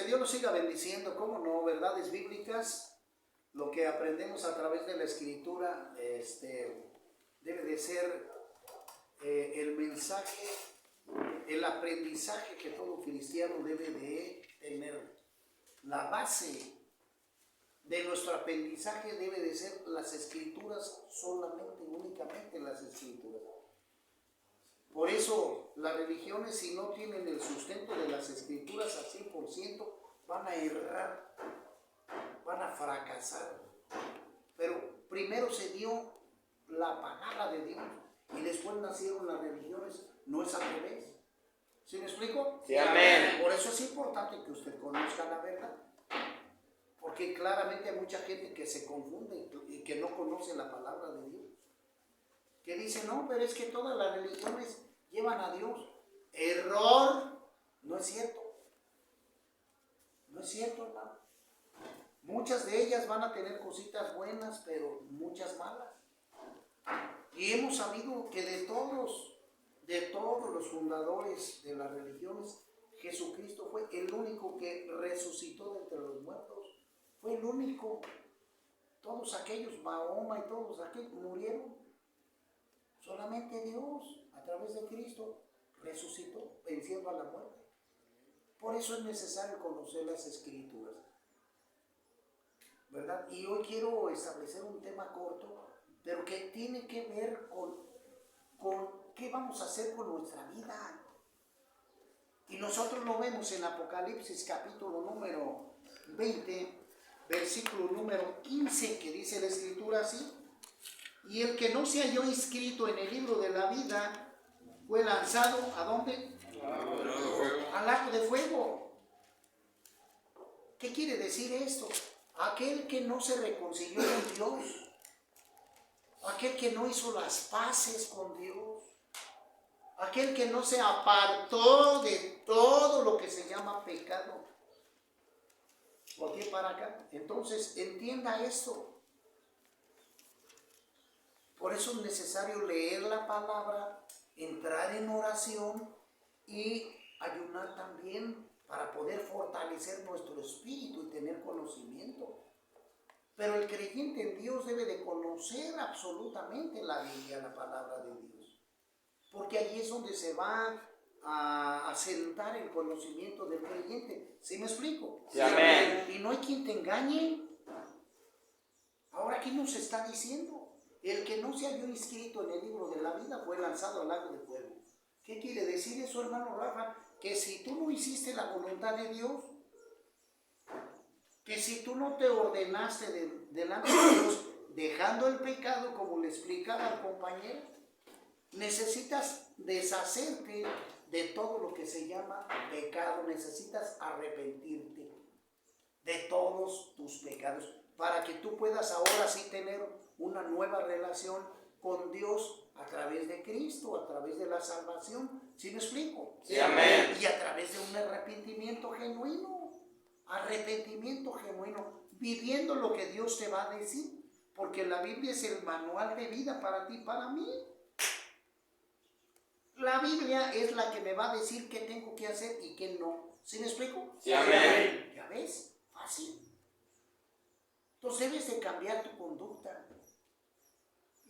Dios nos siga bendiciendo, cómo no, verdades bíblicas, lo que aprendemos a través de la Escritura, debe de ser el mensaje, el aprendizaje que todo cristiano debe de tener. La base de nuestro aprendizaje debe de ser las Escrituras, solamente, únicamente las Escrituras. Por eso las religiones, si no tienen el sustento de las Escrituras al 100%, van a errar, van a fracasar. Pero primero se dio la palabra de Dios y después nacieron las religiones, no es al revés. ¿Sí me explico? Sí, amén. Por eso es importante que usted conozca la verdad, porque claramente hay mucha gente que se confunde y que no conoce la palabra de Dios, que dice, no, pero es que todas las religiones llevan a Dios. Error, no es cierto. No es cierto, hermano. Muchas de ellas van a tener cositas buenas, pero muchas malas. Y hemos sabido que de todos los fundadores de las religiones, Jesucristo fue el único que resucitó de entre los muertos. Fue el único. Todos aquellos, Mahoma y todos aquellos, murieron. Solamente Dios, a través de Cristo, resucitó, venciendo a la muerte. Por eso es necesario conocer las Escrituras, ¿verdad? Y hoy quiero establecer un tema corto, pero que tiene que ver con qué vamos a hacer con nuestra vida. Y nosotros lo vemos en Apocalipsis capítulo número 20, versículo número 15, que dice la Escritura así: y el que no se halló inscrito en el libro de la vida fue lanzado, ¿a dónde? Al lago de fuego. ¿Qué quiere decir esto? Aquel que no se reconcilió con Dios, aquel que no hizo las paces con Dios, aquel que no se apartó de todo lo que se llama pecado. ¿Por qué para acá? Entonces, entienda esto. Por eso es necesario leer la palabra, entrar en oración y ayunar también para poder fortalecer nuestro espíritu y tener conocimiento. Pero el creyente en Dios debe de conocer absolutamente la Biblia, la palabra de Dios, porque allí es donde se va a asentar el conocimiento del creyente. ¿Sí me explico? Sí, amén. Y no hay quien te engañe. Ahora, ¿qué nos está diciendo? El que no se halló inscrito en el libro de la vida fue lanzado al lago de fuego. ¿Qué quiere decir eso, hermano Rafa? Que si tú no hiciste la voluntad de Dios, que si tú no te ordenaste delante de Dios, dejando el pecado, como le explicaba al compañero, necesitas deshacerte de todo lo que se llama pecado, necesitas arrepentirte de todos tus pecados, para que tú puedas ahora sí tener una nueva relación con Dios a través de Cristo, a través de la salvación. ¿Sí me explico? Sí, amén. Y a través de un arrepentimiento genuino, viviendo lo que Dios te va a decir, porque la Biblia es el manual de vida para ti y para mí. La Biblia es la que me va a decir qué tengo que hacer y qué no. ¿Sí me explico? Sí, amén. ¿Ya ves? Fácil. Entonces debes de cambiar tu conducta.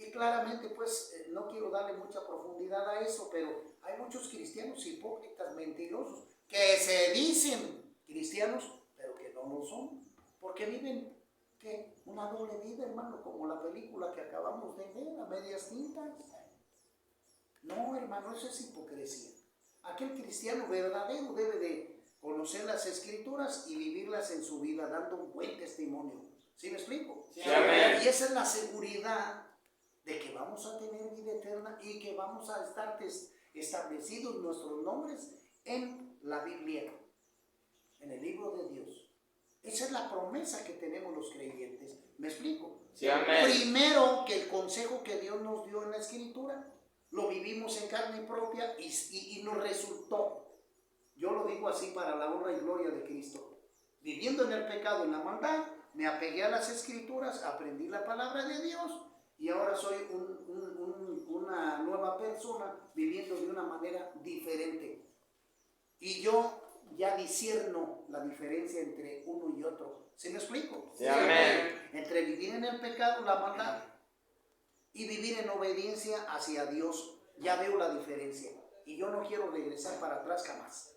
Y claramente, pues, no quiero darle mucha profundidad a eso, pero hay muchos cristianos hipócritas, mentirosos, que se dicen cristianos, pero que no lo son. Porque viven, ¿qué? Una doble vida, hermano, como la película que acabamos de ver, a medias tintas. No, hermano, eso es hipocresía. Aquel cristiano verdadero debe de conocer las Escrituras y vivirlas en su vida, dando un buen testimonio. ¿Sí me explico? Sí, amén. Y esa es la seguridad de que vamos a tener vida eterna y que vamos a estar establecidos nuestros nombres en la Biblia, en el libro de Dios. Esa es la promesa que tenemos los creyentes. ¿Me explico? Sí, amén. Primero, que el consejo que Dios nos dio en la Escritura lo vivimos en carne propia y nos resultó. Yo lo digo así para la honra y gloria de Cristo. Viviendo en el pecado, en la maldad, me apegué a las Escrituras, aprendí la palabra de Dios y ahora soy una nueva persona viviendo de una manera diferente. Y yo ya discierno la diferencia entre uno y otro. ¿Sí me explico? Sí, amén. Entre vivir en el pecado, la maldad, y vivir en obediencia hacia Dios. Ya veo la diferencia. Y yo no quiero regresar para atrás jamás.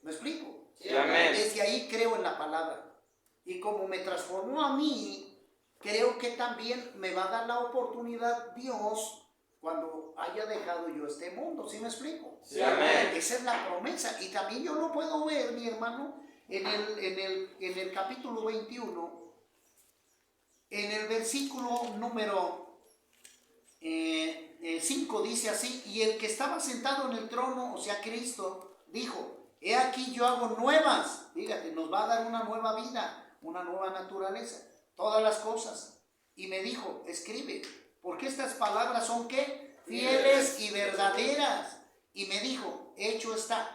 ¿Me explico? Sí, amén. Desde ahí creo en la palabra. Y como me transformó a mí, creo que también me va a dar la oportunidad Dios cuando haya dejado yo este mundo. ¿Sí me explico? Sí, amén. Esa es la promesa. Y también yo lo puedo ver, mi hermano, en el capítulo 21, en el versículo número 5 dice así: y el que estaba sentado en el trono, o sea Cristo, dijo: he aquí yo hago nuevas. Fíjate, nos va a dar una nueva vida, una nueva naturaleza, todas las cosas. Y me dijo: escribe, porque estas palabras son ¿qué? Fieles y verdaderas. Y me dijo: hecho está.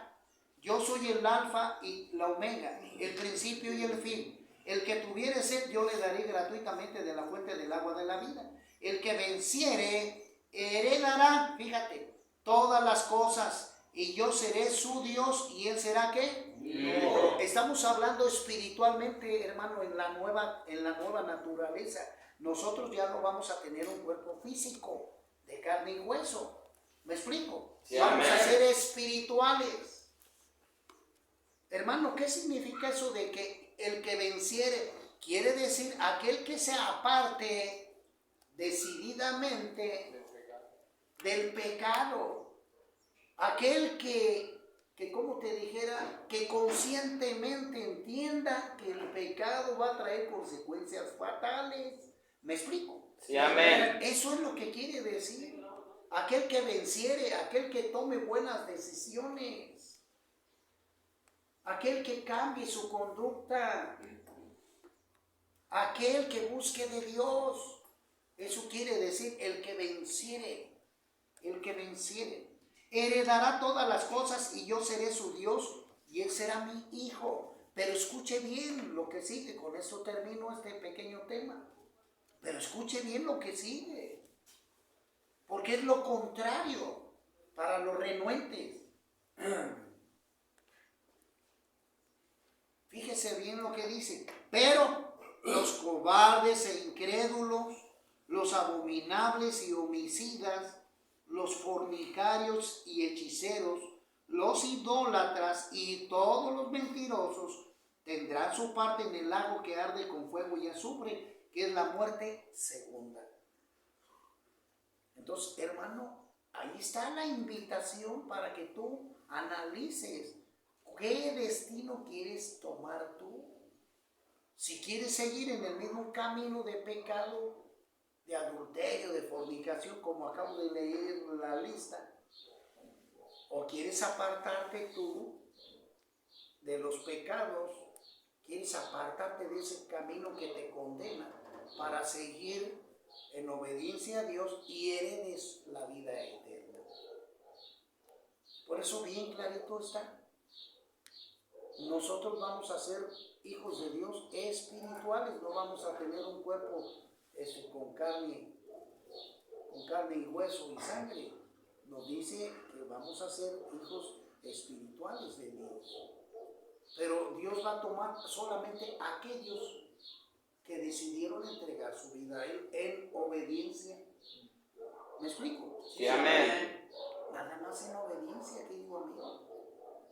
Yo soy el alfa y la omega, el principio y el fin. El que tuviere sed, yo le daré gratuitamente de la fuente del agua de la vida. El que venciere, heredará, fíjate, todas las cosas, y yo seré su Dios, y él será ¿qué? Hijo. Estamos hablando espiritualmente, hermano, en la nueva naturaleza. Nosotros ya no vamos a tener un cuerpo físico de carne y hueso. ¿Me explico? Sí, vamos amén. a ser espirituales. Hermano, ¿qué significa eso de que el que venciere? Quiere decir aquel que se aparte decididamente del pecado, aquel que como te dijera, que conscientemente entienda que el pecado va a traer consecuencias fatales. ¿Me explico? Sí, amén. Eso es lo que quiere decir. Aquel que venciere, aquel que tome buenas decisiones, aquel que cambie su conducta, aquel que busque de Dios. Eso quiere decir el que venciere, el que venciere. Heredará todas las cosas y yo seré su Dios y él será mi hijo. Pero escuche bien lo que sigue, con esto termino este pequeño tema. Pero escuche bien lo que sigue, porque es lo contrario para los renuentes. Fíjese bien lo que dice: pero los cobardes e incrédulos, los abominables y homicidas, los fornicarios y hechiceros, los idólatras y todos los mentirosos tendrán su parte en el lago que arde con fuego y azufre, que es la muerte segunda. Entonces, hermano, ahí está la invitación para que tú analices qué destino quieres tomar tú. Si quieres seguir en el mismo camino de pecado, de adulterio, de fornicación, como acabo de leer la lista, o quieres apartarte tú de los pecados, quieres apartarte de ese camino que te condena para seguir en obediencia a Dios y heredes la vida eterna. Por eso bien clarito está. Nosotros vamos a ser hijos de Dios espirituales, no vamos a tener un cuerpo con carne y hueso y sangre. Nos dice que vamos a ser hijos espirituales de Dios. Pero Dios va a tomar solamente a aquellos que decidieron entregar su vida a Él en obediencia. ¿Me explico? Sí, amén. Nada más en obediencia, querido amigo.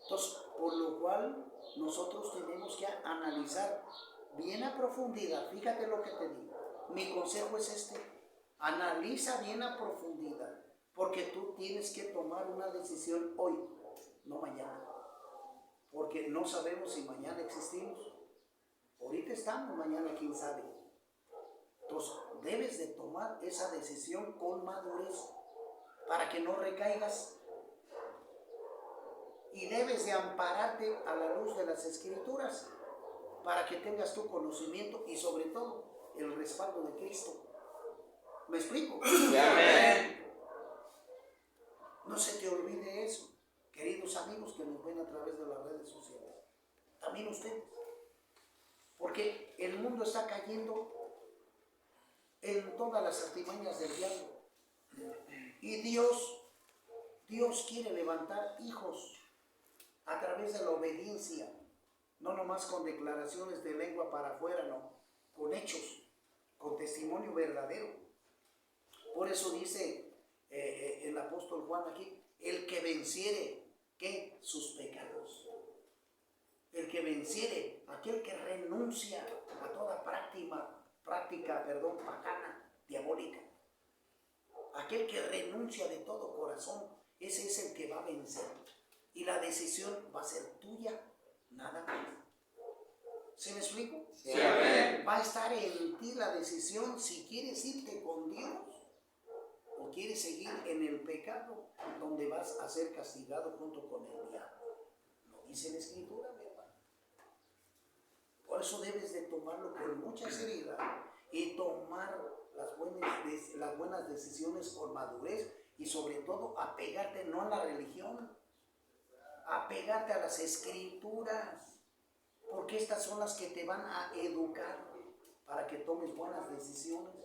Entonces, por lo cual nosotros tenemos que analizar bien a profundidad. Fíjate lo que te digo. Mi consejo es este: analiza bien a profundidad, porque tú tienes que tomar una decisión hoy, no mañana, porque no sabemos si mañana existimos. Ahorita estamos, mañana quién sabe. Entonces debes de tomar esa decisión con madurez para que no recaigas, y debes de ampararte a la luz de las Escrituras para que tengas tu conocimiento y sobre todo el respaldo de Cristo. ¿Me explico? Sí, amén. No se te olvide eso, queridos amigos que nos ven a través de las redes sociales. También ustedes. Porque el mundo está cayendo en todas las artimañas del diablo. Y Dios quiere levantar hijos a través de la obediencia, no nomás con declaraciones de lengua para afuera, no, con hechos, con testimonio verdadero. Por eso dice el apóstol Juan aquí, el que venciere, ¿qué? Sus pecados. El que venciere, aquel que renuncia a toda práctica, pagana, diabólica. Aquel que renuncia de todo corazón, ese es el que va a vencer. Y la decisión va a ser tuya, nada más. ¿Se me explico? Sí, amén. Va a estar en ti la decisión si quieres irte con Dios o quieres seguir en el pecado donde vas a ser castigado junto con el diablo. Lo dice la Escritura, mi hermano. Por eso debes de tomarlo con mucha seriedad y tomar las buenas decisiones con madurez y sobre todo apegarte no a la religión, apegarte a las Escrituras, porque estas son las que te van a educar para que tomes buenas decisiones.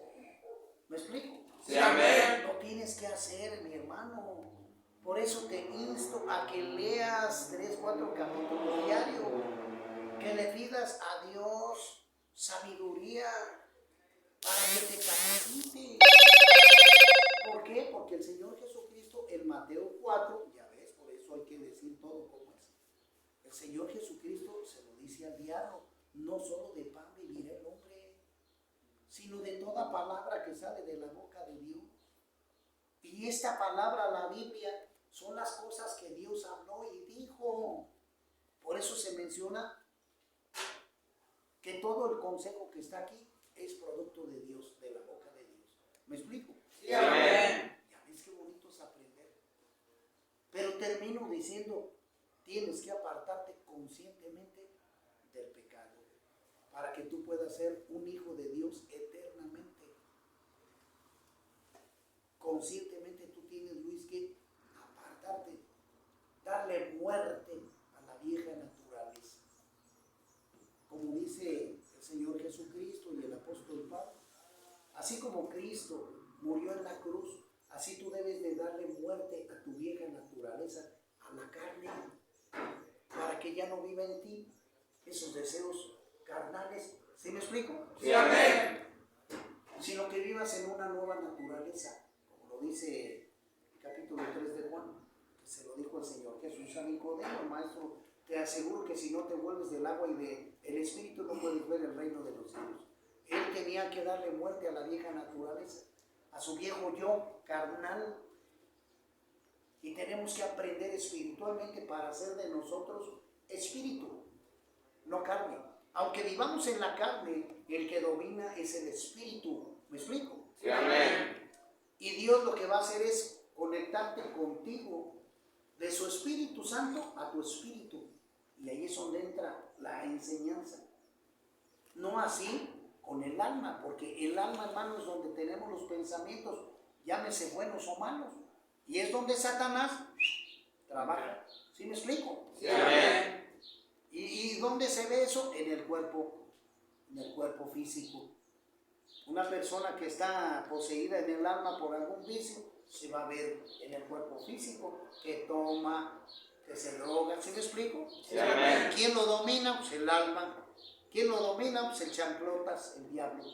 ¿Me explico? Sí, amén. Lo tienes que hacer, mi hermano. Por eso te insto a que leas 3, 4 capítulos diarios, que le pidas a Dios sabiduría para que te capacite. ¿Por qué? Porque el Señor Jesucristo en Mateo 4, ya ves, por eso hay que decir todo como es. El Señor Jesucristo se lo dice al diablo, no solo de pan vivirá el hombre, sino de toda palabra que sale de la boca de Dios. Y esta palabra, la Biblia, son las cosas que Dios habló y dijo. Por eso se menciona que todo el consejo que está aquí es producto de Dios, de la boca de Dios. ¿Me explico? Sí, amén. Ya ves qué bonito es aprender. Pero termino diciendo, tienes que apartarte conscientemente del pecado para que tú puedas ser un hijo de Dios eternamente. Conscientemente tú tienes, Luis, que apartarte, darle muerte a la vieja naturaleza. Como dice el Señor Jesucristo y el apóstol Pablo, así como Cristo murió en la cruz, así tú debes de darle muerte a tu vieja naturaleza, a la carne, para que ya no viva en ti esos deseos carnales. ¿Sí me explico? Sí, amén. Sino que vivas en una nueva naturaleza, como lo dice el capítulo 3 de Juan, que se lo dijo el Señor Jesús a Nicodemo, maestro, te aseguro que si no te vuelves del agua y del Espíritu no puedes ver el reino de los cielos. Él tenía que darle muerte a la vieja naturaleza, a su viejo yo carnal. Y tenemos que aprender espiritualmente para hacer de nosotros espíritu, no carne. Aunque vivamos en la carne, el que domina es el espíritu. ¿Me explico? Sí, amén. Y Dios lo que va a hacer es conectarte contigo de su Espíritu Santo a tu espíritu. Y ahí es donde entra la enseñanza. No así con el alma, porque el alma, hermano, es donde tenemos los pensamientos, llámese buenos o malos. Y es donde Satanás trabaja. ¿Sí me explico? Sí, amén. ¿Y dónde se ve eso? En el cuerpo físico. Una persona que está poseída en el alma por algún vicio, se va a ver en el cuerpo físico, que toma, que se droga. ¿Sí me explico? Sí, amén. ¿Quién lo domina? Pues el alma. ¿Quién lo domina? Pues el chanclotas, el diablo.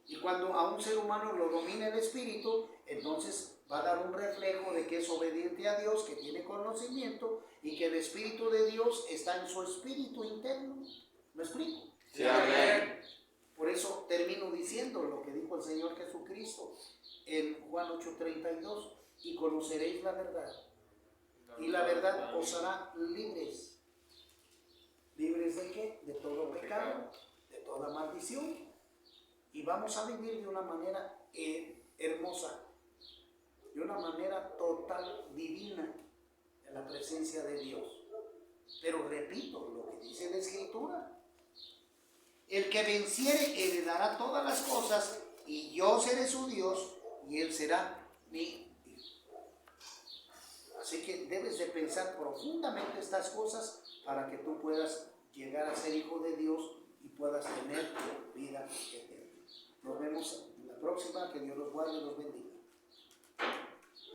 Y cuando a un ser humano lo domina el espíritu, entonces va a dar un reflejo de que es obediente a Dios, que tiene conocimiento y que el Espíritu de Dios está en su espíritu interno. ¿Me explico? Sí, amén. Por eso termino diciendo lo que dijo el Señor Jesucristo en Juan 8:32, y conoceréis la verdad, y la verdad os hará libres. ¿Libres de qué? De todo pecado, de toda maldición. Y vamos a vivir de una manera hermosa, de una manera total, divina, en la presencia de Dios. Pero repito lo que dice la Escritura: el que venciere heredará todas las cosas, y yo seré su Dios, y él será mi hijo. Así que debes de pensar profundamente estas cosas para que tú puedas llegar a ser hijo de Dios y puedas tener vida eterna. Nos vemos en la próxima. Que Dios los guarde y los bendiga.